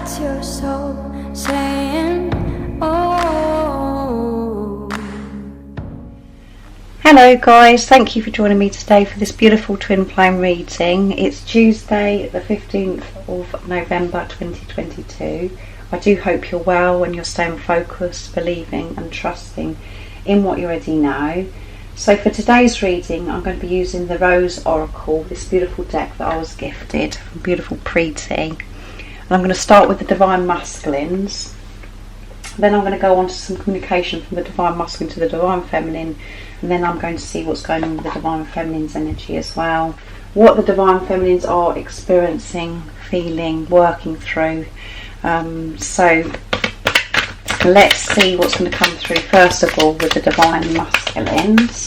That's your soul saying, oh. Hello guys, thank you for joining me today for this beautiful twin flame reading. It's Tuesday the 15th of November 2022. I do hope you're well and you're staying focused, believing and trusting in what you already know. So for today's reading I'm going to be using the Rose Oracle, this beautiful deck that I was gifted from beautiful Preeti. And I'm going to start with the Divine Masculines. Then I'm going to go on to some communication from the Divine Masculine to the Divine Feminine, and then I'm going to see what's going on with the Divine Feminine's energy as well. What the Divine Feminines are experiencing, feeling, working through. So let's see what's going to come through first of all with the Divine Masculines.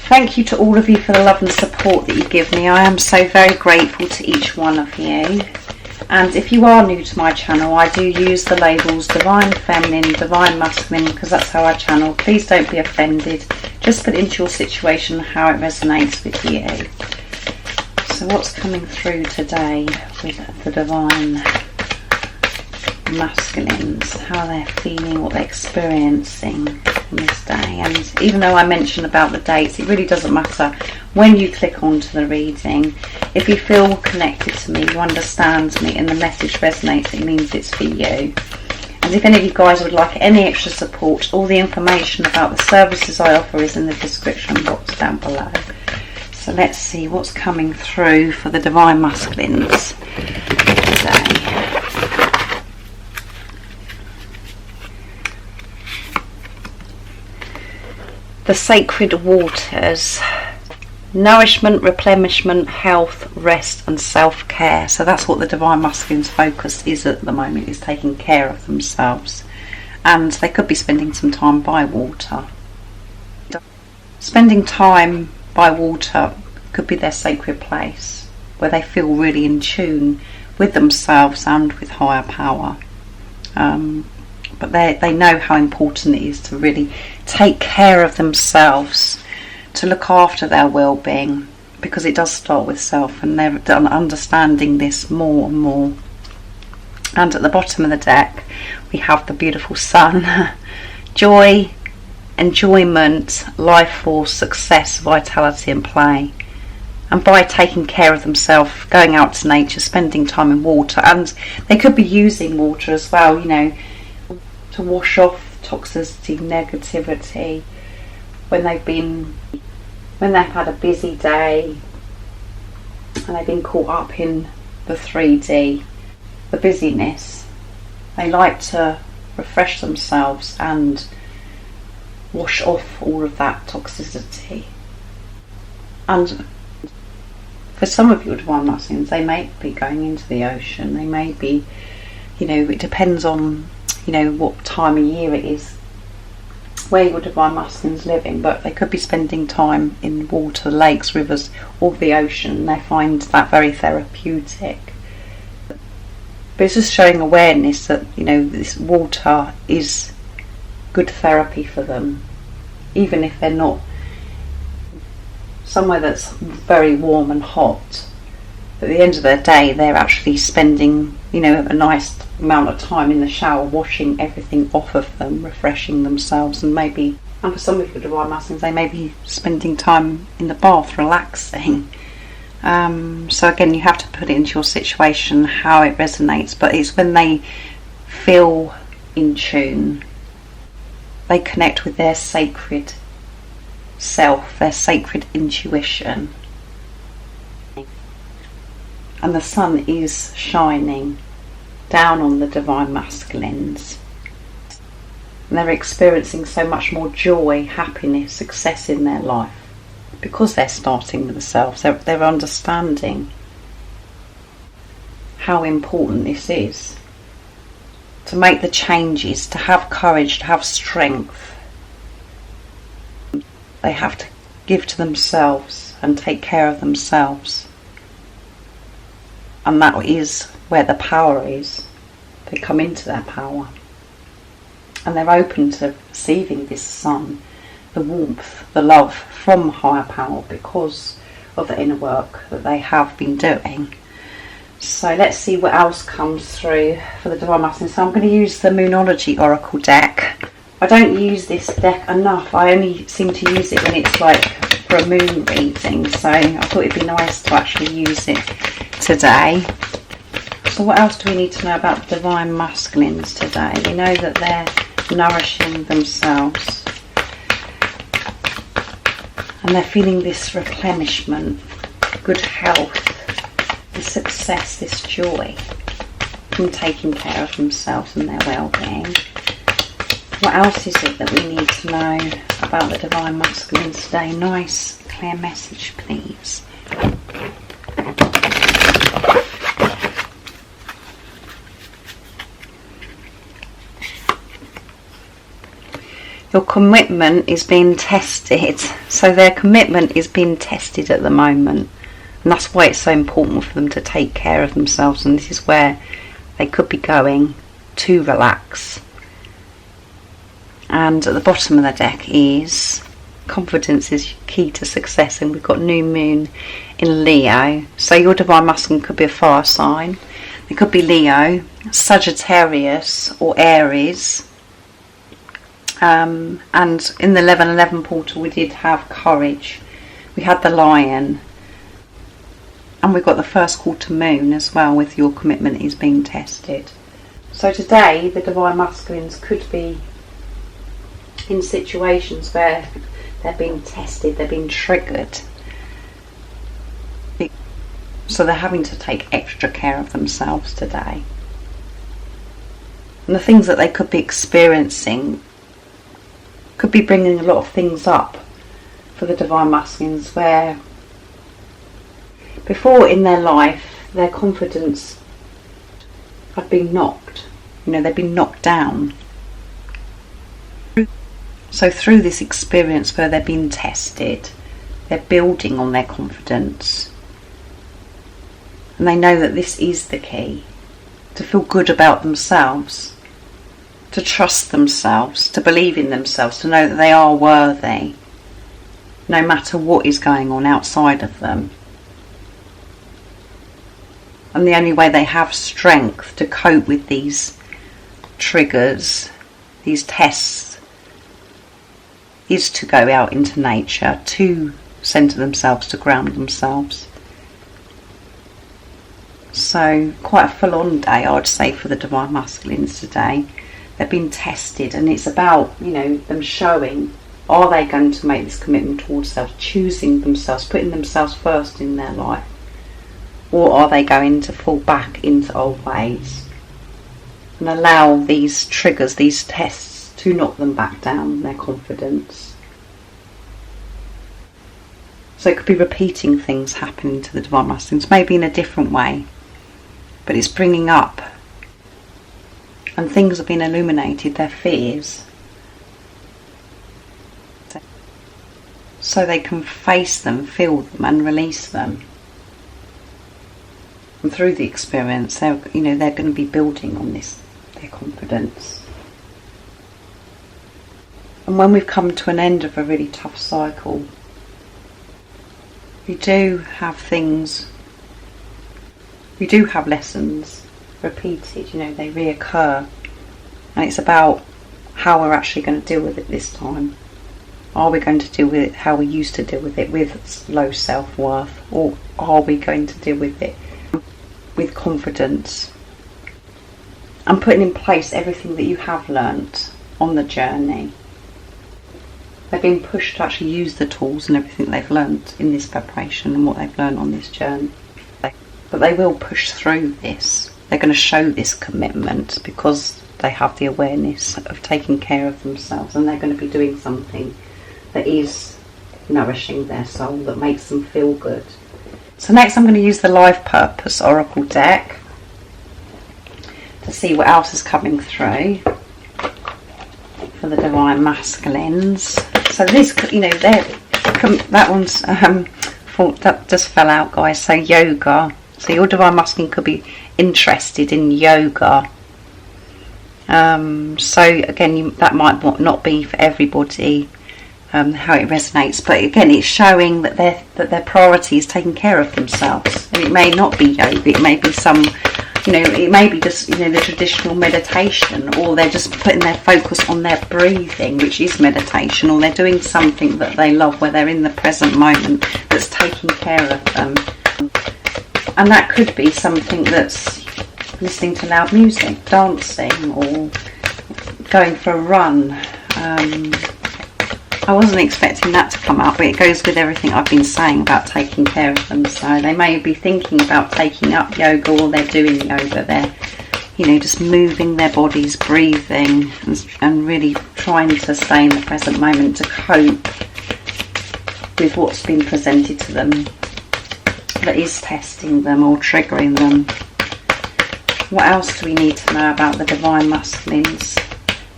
Thank you to all of you for the love and support that you give me. I am so very grateful to each one of you. And if you are new to my channel, I do use the labels Divine Feminine, Divine Masculine, because that's how I channel. Please don't be offended. Just put into your situation how it resonates with you. So what's coming through today with the Divine Masculines? How they're feeling, what they're experiencing on this day. And even though I mention about the dates, it really doesn't matter when you click onto the reading. If you feel connected to me, you understand me and the message resonates, it means it's for you. And if any of you guys would like any extra support, all the information about the services I offer is in the description box down below. So let's see what's coming through for the Divine Masculines today. The Sacred Waters. Nourishment, replenishment, health, rest and self-care. So that's what the Divine Masculine's focus is at the moment, is taking care of themselves. And they could be spending some time by water. Spending time by water could be their sacred place, where they feel really in tune with themselves and with higher power. But they know how important it is to really take care of themselves, to look after their well-being, because it does start with self, and they're understanding this more and more. And at the bottom of the deck we have the beautiful Sun. Joy, enjoyment, life force, success, vitality and play. And by taking care of themselves, going out to nature, spending time in water, and they could be using water as well, you know, to wash off toxicity, negativity, when they've had a busy day and they've been caught up in the 3D, the busyness. They like to refresh themselves and wash off all of that toxicity. And for some of your Divine Masculines, they may be going into the ocean. They may be, you know, it depends on, you know, what time of year it is, where your Divine Masculine's living, but they could be spending time in water, lakes, rivers or the ocean. They find that very therapeutic. But it's just showing awareness that, you know, this water is good therapy for them, even if they're not somewhere that's very warm and hot. At the end of their day, they're actually spending, you know, a nice amount of time in the shower, washing everything off of them, refreshing themselves, and for some of your Divine Masculines, they may be spending time in the bath, relaxing. So again, you have to put it into your situation how it resonates, but it's when they feel in tune, they connect with their sacred self, their sacred intuition. And the sun is shining down on the Divine Masculines. And they're experiencing so much more joy, happiness, success in their life, because they're starting with themselves. They're understanding how important this is. To make the changes, to have courage, to have strength. They have to give to themselves and take care of themselves. And that is where the power is. They come into their power. And they're open to receiving this sun, the warmth, the love from higher power, because of the inner work that they have been doing. So let's see what else comes through for the Divine Masculine. So I'm going to use the Moonology Oracle deck. I don't use this deck enough. I only seem to use it when it's like for a moon reading. So I thought it'd be nice to actually use it today. So what else do we need to know about the Divine Masculines today? We know that they're nourishing themselves. And they're feeling this replenishment, good health, this success, this joy from taking care of themselves and their well-being. What else is it that we need to know about the Divine Masculines today? Nice, clear message, please. Your commitment is being tested. So their commitment is being tested at the moment. And that's why it's so important for them to take care of themselves. And this is where they could be going to relax. And at the bottom of the deck is confidence is key to success. And we've got new moon in Leo. So your Divine Masculine could be a fire sign. It could be Leo, Sagittarius or Aries. And in the 11/11 portal we did have courage, we had the lion, and we've got the first quarter moon as well with your commitment is being tested. So today the Divine Masculines could be in situations where they're being tested, they're being triggered, so they're having to take extra care of themselves today. And the things that they could be experiencing could be bringing a lot of things up for the Divine Masculines where before in their life their confidence had been knocked, they've been knocked down. So through this experience where they're being tested, they're building on their confidence, and they know that this is the key to feel good about themselves, to trust themselves, to believe in themselves, to know that they are worthy no matter what is going on outside of them. And the only way they have strength to cope with these triggers, these tests, is to go out into nature, to centre themselves, to ground themselves. So quite a full-on day, I'd say, for the Divine Masculines today. They've been tested, and it's about them showing, are they going to make this commitment towards themselves, choosing themselves, putting themselves first in their life, or are they going to fall back into old ways and allow these triggers, these tests, to knock them back down, their confidence. So it could be repeating things happening to the Divine Masculines, maybe in a different way, but it's bringing up, and things have been illuminated, their fears, so they can face them, feel them and release them. And through the experience they're going to be building on this, their confidence. And when we've come to an end of a really tough cycle, we do have lessons repeated, they reoccur, and it's about how we're actually going to deal with it this time. Are we going to deal with it how we used to deal with it, with low self-worth, or are we going to deal with it with confidence and putting in place everything that you have learnt on the journey? They've been pushed to actually use the tools and everything they've learnt in this preparation and what they've learnt on this journey, but they will push through this. They're going to show this commitment because they have the awareness of taking care of themselves, and they're going to be doing something that is nourishing their soul, that makes them feel good. So next I'm going to use the Life Purpose Oracle deck to see what else is coming through for the Divine Masculines. So this, that one's that just fell out, guys. So yoga. So your Divine Masculine could be interested in yoga. So again, that might not be for everybody. how it resonates. But again, it's showing that their priority is taking care of themselves. And it may not be yoga, it may be some, it may be just, the traditional meditation, or they're just putting their focus on their breathing, which is meditation, or they're doing something that they love where they're in the present moment that's taking care of them. And that could be something that's listening to loud music, dancing, or going for a run. I wasn't expecting that to come up, but it goes with everything I've been saying about taking care of them. So they may be thinking about taking up yoga, or they're doing yoga. They're, just moving their bodies, breathing, and really trying to stay in the present moment to cope with what's been presented to them that is testing them or triggering them. What else do we need to know about the Divine Masculines?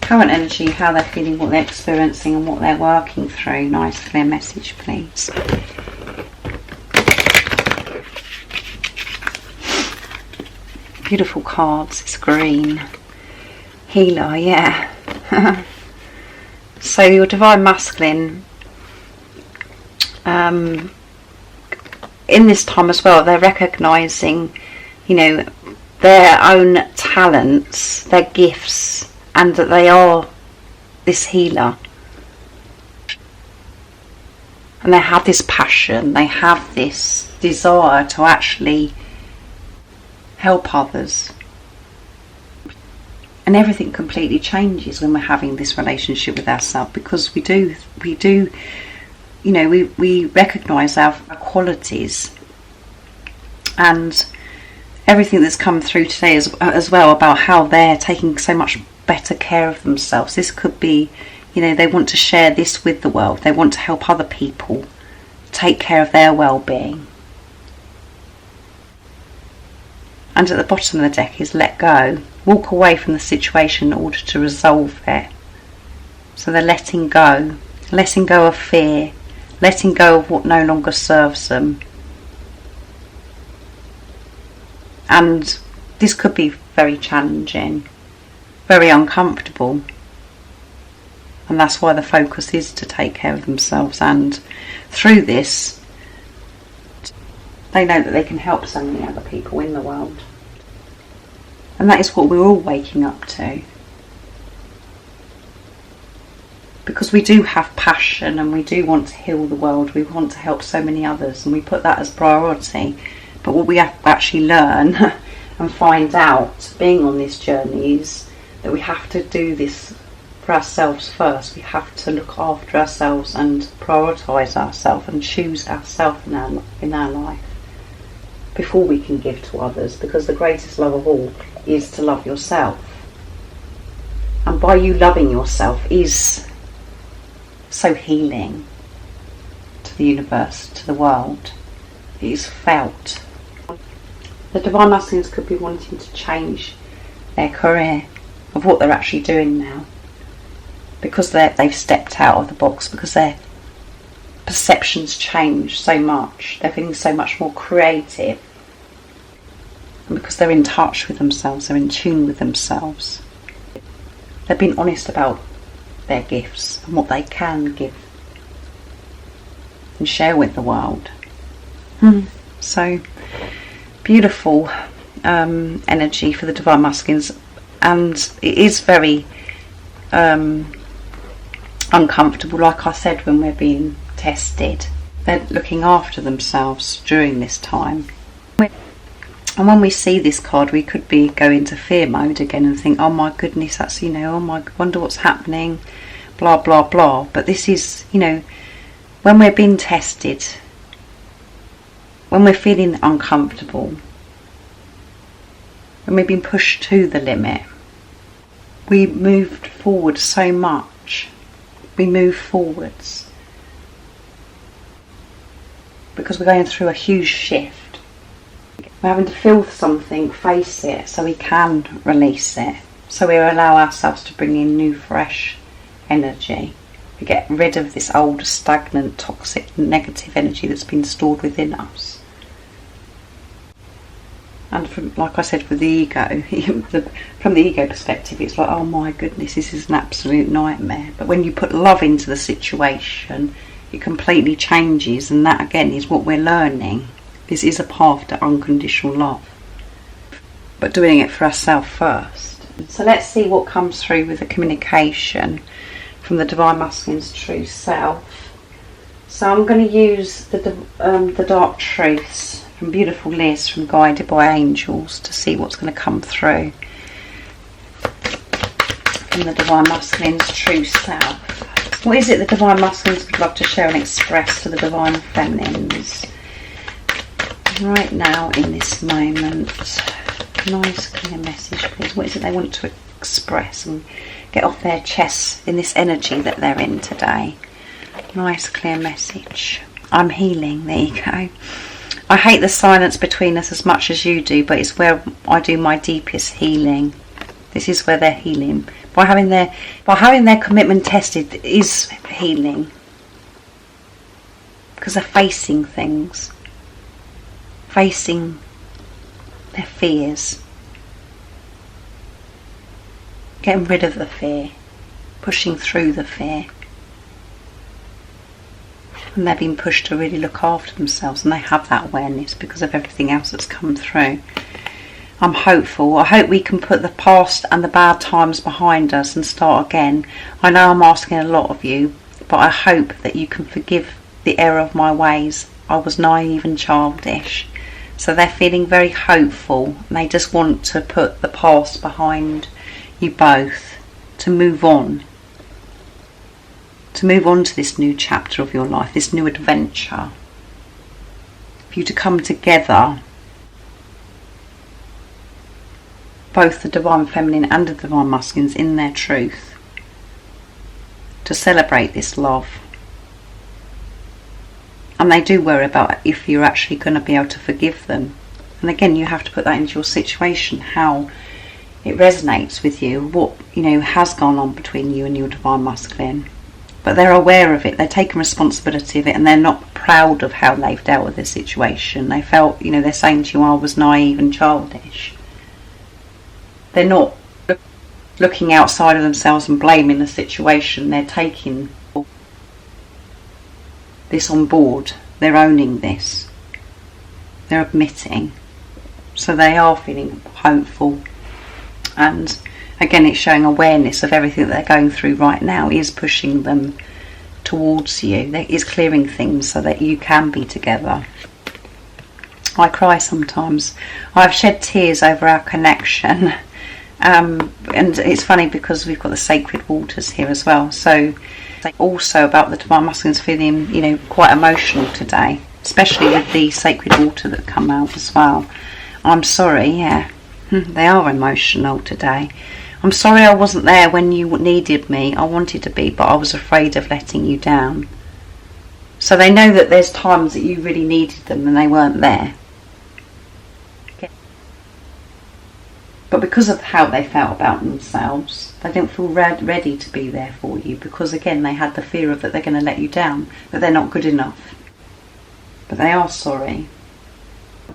Current energy, how they're feeling, what they're experiencing, and what they're working through. Nice clear message, please. Beautiful cards. It's green. Healer, yeah. So your Divine Masculine, in this time as well, they're recognising, their own talents, their gifts, and that they are this healer. And they have this passion, they have this desire to actually help others. And everything completely changes when we're having this relationship with ourselves, because we recognise our qualities. And everything that's come through today as well about how they're taking so much better care of themselves. This could be, they want to share this with the world. They want to help other people take care of their well-being. And at the bottom of the deck is let go. Walk away from the situation in order to resolve it. So they're letting go of fear, letting go of what no longer serves them. And this could be very challenging, very uncomfortable, and that's why the focus is to take care of themselves. And through this, they know that they can help so many other people in the world, and that is what we're all waking up to, because we do have passion and we do want to heal the world. We want to help so many others, and we put that as priority. But what we have to actually learn and find out being on this journey is that we have to do this for ourselves first. We have to look after ourselves and prioritise ourselves and choose ourselves in our life before we can give to others, because the greatest love of all is to love yourself. And by you loving yourself is so healing to the universe, to the world. It is felt. The Divine Masculines could be wanting to change their career, of what they're actually doing now, because they've stepped out of the box, because their perceptions change so much. They're feeling so much more creative, and because they're in touch with themselves, they're in tune with themselves. They've been honest about their gifts and what they can give and share with the world. So beautiful energy for the Divine Masculines, and it is very uncomfortable, like I said, when we're being tested. They're looking after themselves during this time. And when we see this card, we could be go into fear mode again and think, oh my goodness, that's, oh my, wonder what's happening, blah blah blah. But this is, when we're being tested, when we're feeling uncomfortable, when we've been pushed to the limit, we moved forward so much. We move forwards because we're going through a huge shift. We're having to feel something, face it, so we can release it. So we allow ourselves to bring in new, fresh energy. We get rid of this old, stagnant, toxic, negative energy that's been stored within us. And from, like I said, with the ego, from the ego perspective, it's like, oh my goodness, this is an absolute nightmare. But when you put love into the situation, it completely changes, and that again is what we're learning. This is a path to unconditional love, but doing it for ourselves first. So let's see what comes through with the communication from the Divine Masculine's true self. So I'm going to use the Dark Truths from Beautiful Liz from Guided by Angels to see what's going to come through from the Divine Masculine's true self. What is it the Divine Masculines would love to share and express to the Divine Feminines right now in this moment? Nice clear message, please. What is it they want to express and get off their chests in this energy that they're in today? Nice clear message. I'm healing. There you go. I hate the silence between us as much as you do, but it's where I do my deepest healing. This is where they're healing. By having their commitment tested is healing. Because they're facing things. Facing their fears. Getting rid of the fear. Pushing through the fear. And they're being pushed to really look after themselves, and they have that awareness because of everything else that's come through. I'm hopeful. I hope we can put the past and the bad times behind us and start again. I know I'm asking a lot of you, but I hope that you can forgive the error of my ways. I was naive and childish. So they're feeling very hopeful, and they just want to put the past behind you both, to move on. To move on to this new chapter of your life, this new adventure. For you to come together, both the Divine Feminine and the Divine Masculines in their truth, to celebrate this love. And they do worry about if you're actually going to be able to forgive them. And again, you have to put that into your situation, how it resonates with you, what has gone on between you and your Divine Masculine. But they're aware of it, they're taking responsibility of it, and they're not proud of how they've dealt with this situation. They felt, they're saying to you, I was naive and childish. They're not looking outside of themselves and blaming the situation. They're taking this on board. They're owning this. They're admitting. So they are feeling hopeful. And again, it's showing awareness of everything that they're going through right now is pushing them towards you. It's clearing things so that you can be together. I cry sometimes. I've shed tears over our connection. And it's funny because we've got the sacred waters here as well. So also about the Divine Masculines feeling, quite emotional today, especially with the sacred water that come out as well. I'm sorry, yeah. They are emotional today. I'm sorry I wasn't there when you needed me. I wanted to be, but I was afraid of letting you down. So they know that there's times that you really needed them and they weren't there. But because of how they felt about themselves, they didn't feel ready to be there for you, because again they had the fear of that they're going to let you down, that they're not good enough. But they are sorry.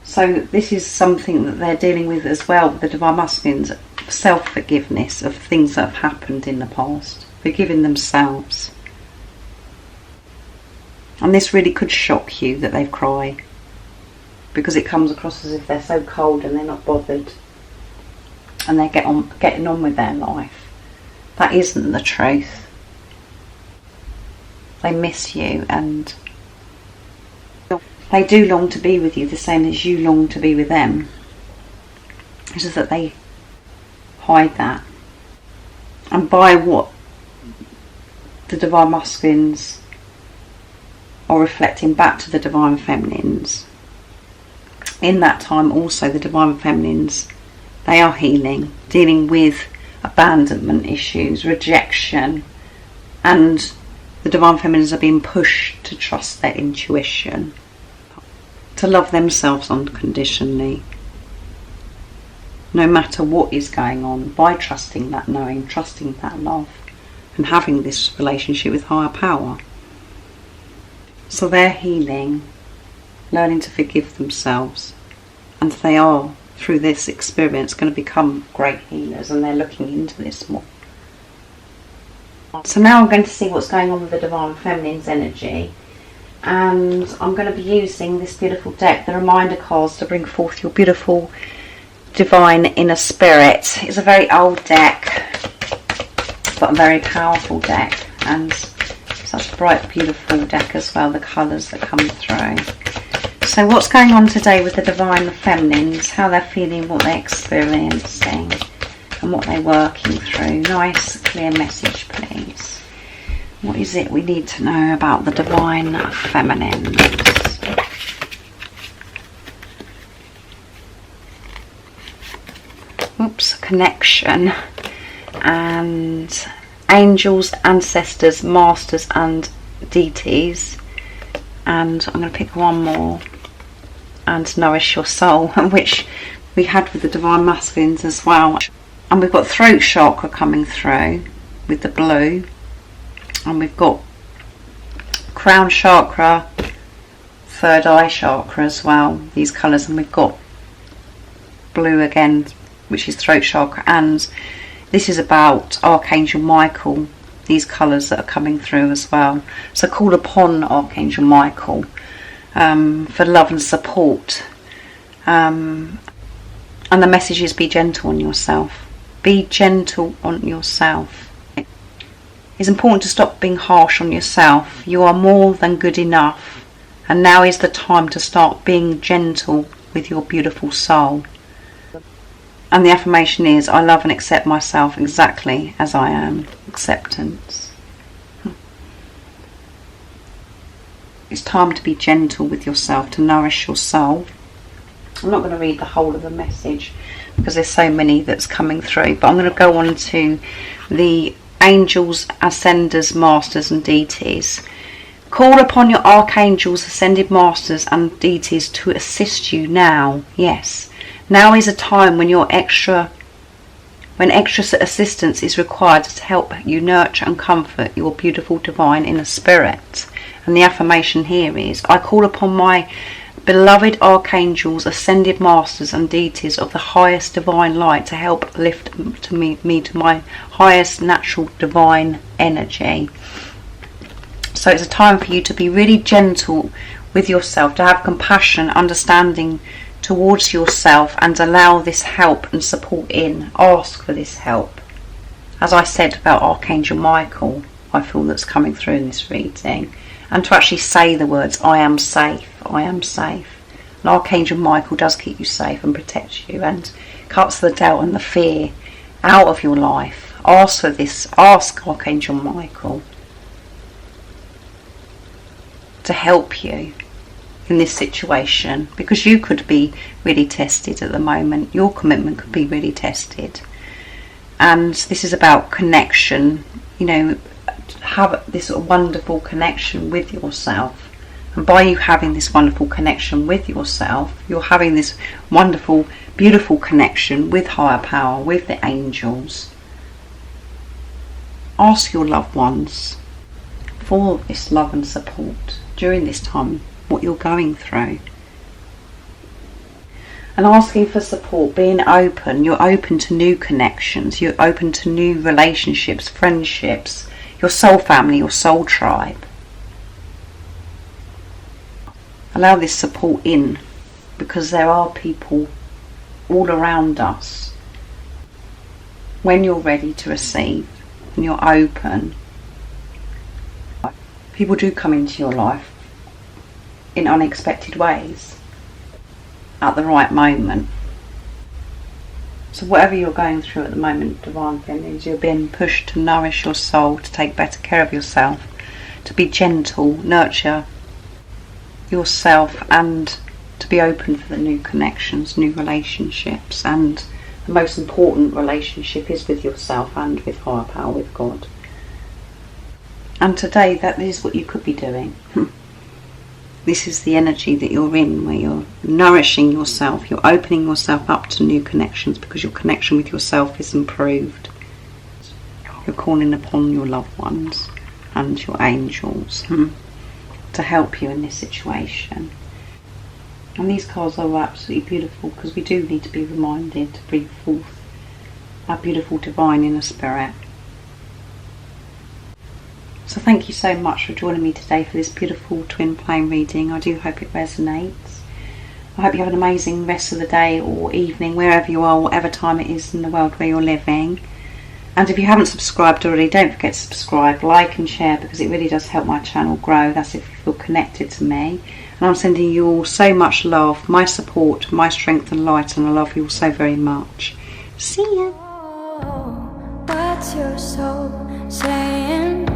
So this is something that they're dealing with as well, the Divine Masculines, self-forgiveness of things that have happened in the past, forgiving themselves. And this really could shock you that they've cried, because it comes across as if they're so cold and they're not bothered, and they're getting on with their life. That isn't the truth. They miss you, and they do long to be with you the same as you long to be with them. It's just that they hide that. And by what the Divine Masculines are reflecting back to the Divine Feminines, in that time also the Divine Feminines, they are healing, dealing with abandonment issues, rejection, and the Divine Feminines are being pushed to trust their intuition, to love themselves unconditionally, no matter what is going on, by trusting that knowing, trusting that love, and having this relationship with higher power. So they're healing, learning to forgive themselves, and they are through this experience going to become great healers, and they're looking into this more. So now I'm going to see what's going on with the Divine Feminine's energy, and I'm going to be using this beautiful deck, the reminder cards, to bring forth your beautiful divine inner spirit. It's a very old deck, but a very powerful deck, and such a bright, beautiful deck as well, the colours that come through. So what's going on today with the Divine Feminines, how they're feeling, what they're experiencing, and what they're working through. Nice, clear message, please. What is it we need to know about the Divine Feminines? Oops, connection. And angels, ancestors, masters and deities. And I'm going to pick one more. And nourish your soul, which we had with the Divine Masculines as well. And we've got throat chakra coming through with the blue. And we've got crown chakra, third eye chakra as well, these colours. And we've got blue again, which is throat chakra. And this is about Archangel Michael, these colours that are coming through as well. So call upon Archangel Michael for love and support. And the message is be gentle on yourself. Be gentle on yourself. It's important to stop being harsh on yourself. You are more than good enough. And now is the time to start being gentle with your beautiful soul. And the affirmation is, I love and accept myself exactly as I am. Acceptance. It's time to be gentle with yourself, to nourish your soul. I'm not going to read the whole of the message because there's so many that's coming through, but I'm going to go on to the angels, ascenders, masters and deities. Call upon your archangels, ascended masters and deities to assist you now. Yes, now is a time when extra assistance is required to help you nurture and comfort your beautiful divine inner spirit. And the affirmation here is, I call upon my beloved archangels, ascended masters and deities of the highest divine light to help lift me to my highest natural divine energy. So it's a time for you to be really gentle with yourself, to have compassion, understanding towards yourself, and allow this help and support in. Ask for this help. As I said about Archangel Michael, I feel that's coming through in this reading. And to actually say the words, I am safe, I am safe. And Archangel Michael does keep you safe and protects you and cuts the doubt and the fear out of your life. Ask for this, ask Archangel Michael to help you in this situation, because you could be really tested at the moment. Your commitment could be really tested. And this is about connection, you know, have this wonderful connection with yourself, and by you having this wonderful connection with yourself, you're having this wonderful, beautiful connection with higher power, with the angels. Ask your loved ones for this love and support during this time, what you're going through, and asking for support, being open. You're open to new connections, you're open to new relationships, friendships, your soul family, your soul tribe. Allow this support in, because there are people all around us. When you're ready to receive and you're open, people do come into your life in unexpected ways at the right moment. So whatever you're going through at the moment, Divine Feminines, you're being pushed to nourish your soul, to take better care of yourself, to be gentle, nurture yourself, and to be open for the new connections, new relationships. And the most important relationship is with yourself and with higher power, with God. And today, that is what you could be doing. This is the energy that you're in, where you're nourishing yourself, you're opening yourself up to new connections, because your connection with yourself is improved. You're calling upon your loved ones and your angels to help you in this situation. And these cards are absolutely beautiful, because we do need to be reminded to bring forth our beautiful divine inner spirit. So thank you so much for joining me today for this beautiful twin flame reading. I do hope it resonates. I hope you have an amazing rest of the day or evening, wherever you are, whatever time it is in the world where you're living. And if you haven't subscribed already, don't forget to subscribe, like and share, because it really does help my channel grow. That's if you feel connected to me. And I'm sending you all so much love, my support, my strength and light, and I love you all so very much. See ya! What's your soul saying?